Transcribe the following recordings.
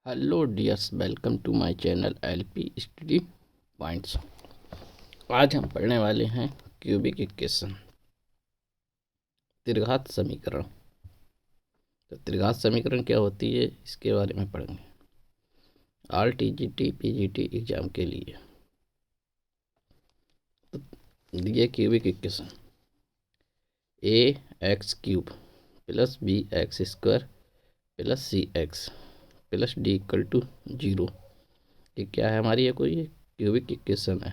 Hello dears, welcome to my channel LP study points. आज हम पढ़ने वाले हैं क्यूबिक इक्वेशन, त्रिघात समीकरण। तो त्रिघात समीकरण क्या होती है इसके बारे में पढ़ेंगे आर टीजीटी पीजीटी एग्जाम के लिए। तो दिए cubic equation A x cube plus B x square plus C x plus D equal to 0। ये क्या है हमारी? ये कोई क्यूबिक इक्वेशन है।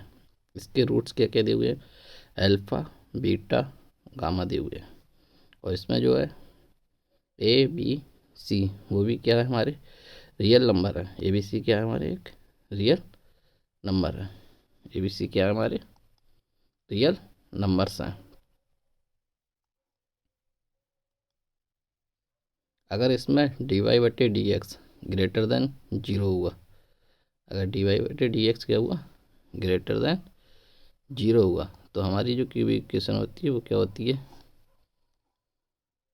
इसके रूट्स क्या क्या दिए हुए हैं? अल्फ़ा, बीटा, गामा दिए हुए हैं। और इसमें जो है ए बी सी वो भी क्या है? हमारे रियल नंबर है। ए बी सी क्या है? हमारे एक रियल नंबर है। ए बी सी क्या है? हमारे रियल नंबर्स हैं। अगर इसमें डी वाई बटे डी एक्स ग्रेटर देन 0 हुआ, अगर डी वाई बटे डी एक्स क्या हुआ? ग्रेटर देन 0 हुआ, तो हमारी जो क्यूबिक इक्वेशन होती है वो क्या होती है?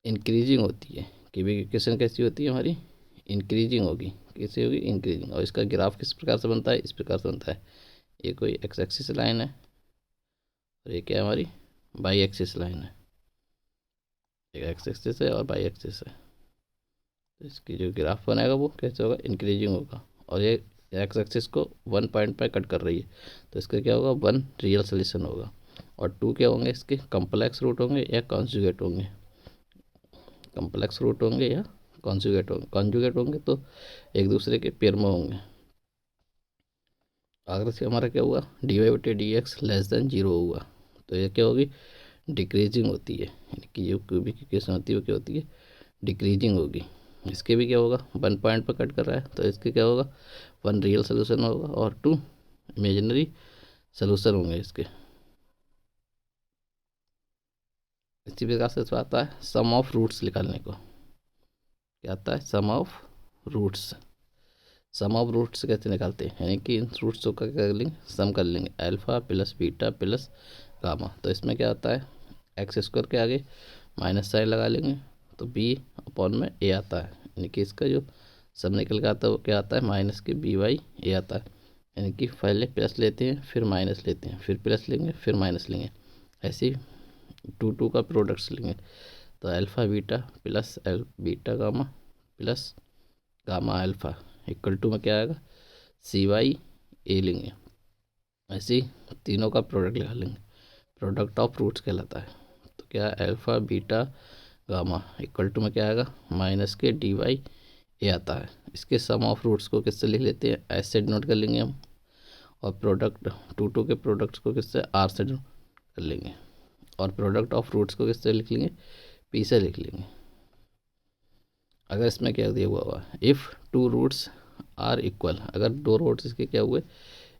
इंक्रीजिंग होती है। क्यूबिक इक्वेशन कैसी होती है हमारी? इंक्रीजिंग होगी। कैसे होगी? इंक्रीजिंग। और इसका ग्राफ किस प्रकार से बनता है? इस प्रकार से बनता है। ये कोई एक्स एक्सिस लाइन है और ये क्या है? हमारी वाई एक्सिस लाइन है। एक एक्स एक्सिस है और वाई एक्सिस है। तो इसकी जो ग्राफ बनेगा वो कैसे होगा? इंक्रीजिंग होगा। और ये एक्स एक्सिस को 1 पॉइंट पर कट कर रही है, तो इसका क्या होगा? 1 रियल सोल्यूशन होगा। और 2 क्या होंगे? इसके कॉम्प्लेक्स रूट होंगे या कॉन्जुगेट होंगे? कॉम्प्लेक्स रूट होंगे या कॉन्जुगेट होंगे तो एक दूसरे के पेयर में होंगे। अगर से हमारा क्या हुआ? डी वाई बटे डी एक्स लेस देन 0 हुआ, तो ये क्या होगी? डिक्रीजिंग होती है। यानी कि जो क्यूबिक इक्वेशन होती है वो क्या होती है? डिक्रीजिंग होगी। इसके भी क्या होगा? 1 पॉइंट पर कट कर रहा है, तो इसके क्या होगा? 1 रियल सोल्यूशन होगा और 2 इमेजिनरी सोल्यूशन होंगे इसके। इसी प्रकार से आता है सम ऑफ रूट्स निकालने को। क्या आता है? Sum of roots. Sum of roots कैसे निकालते हैं? यानी कि इन रूट्स को क्या कर लेंगे? सम कर लेंगे। Alpha plus beta plus gamma. तो इसमें क्या आता है? एक्स स्क्वायर के आगे माइनस साइन लगा लेंगे, तो बी अपॉन में ए आता है। यानी कि इसका जो सम निकल के आता है वो क्या आता है? माइनस के बी बाई ए आता है। यानी कि पहले प्लस लेते हैं, फिर माइनस लेते हैं, फिर प्लस लेंगे, फिर माइनस लेंगे। ऐसे ही 2 का प्रोडक्ट्स लेंगे। तो alpha beta plus beta gamma plus gamma alpha equal to में क्या आएगा? सी वाई ए लेंगे। ऐसे ही तीनों का प्रोडक्ट लगा लेंगे। प्रोडक्ट ऑफ रूट्स कहलाता है। तो क्या? Alpha beta gamma equal to में क्या आएगा? माइनस के डी वाई ए आता है। इसके सम ऑफ रूट्स को किससे लिख लेते हैं? एस से डिनोट कर लेंगे हम। और प्रोडक्ट टू के प्रोडक्ट्स को किससे? आर से डिनोट कर लेंगे। और प्रोडक्ट ऑफ रूट्स को किससे लिख लेंगे? पी से लिख लेंगे। अगर इसमें क्या दिया हुआ? इफ़ 2 रूट्स आर इक्वल, अगर 2 रूट्स इसके क्या हुए?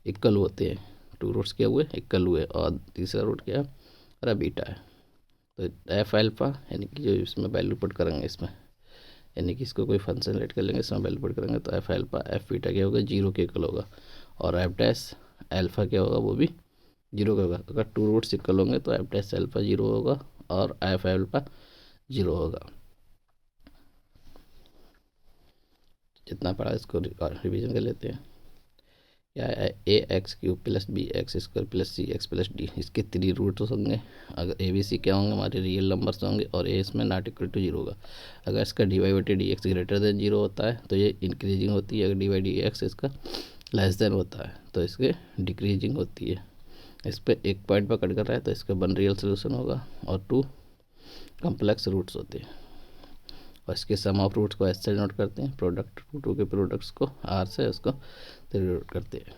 इक्वल होते हैं। 2 रूट्स क्या हुए? इक्वल हुए। और तीसरा रूट क्या है? अरे बीटा है। तो एफ अल्फ़ा यानी कि जो इसमें वैल्यू पुट करेंगे इसमें, यानी कि इसको कोई फंक्शन लेट कर लेंगे, इसमें वैल्यू पुट करेंगे, तो एफ अल्फ़ा एफ बीटा क्या होगा? 0 के इक्वल होगा। और एफ डैश अल्फ़ा क्या होगा? वो भी 0 का होगा। अगर 2 रूट्स इक्वल होंगे तो एफ डैश अल्फ़ा 0 होगा और एफ अल्फ़ा 0 होगा। जितना पढ़ा इसको रिवीजन कर लेते हैं। क्या है? A x cube plus B x square plus C x plus d. इसके 3 रूट्स होंगे। अगर ए बी सी क्या होंगे? हमारे रियल नंबर्स होंगे और ए इसमें नॉट इक्वल टू 0 होगा। अगर इसका डी वाई बटे डी एक्स ग्रेटर देन 0 होता है तो ये इंक्रीजिंग होती है। अगर डी वाई डी एक्स इसका लेस देन होता है तो इसके डिक्रीजिंग होती है। इस पर 1 पॉइंट पर कट कर रहा है तो इसका 1 रियल सोल्यूशन होगा और 2 कम्प्लेक्स रूट्स होते हैं। और इसके सम ऑफ रूट्स को ऐसे नोट करते हैं। प्रोडक्ट टू के प्रोडक्ट्स को आर से उसको डिनोट करते हैं।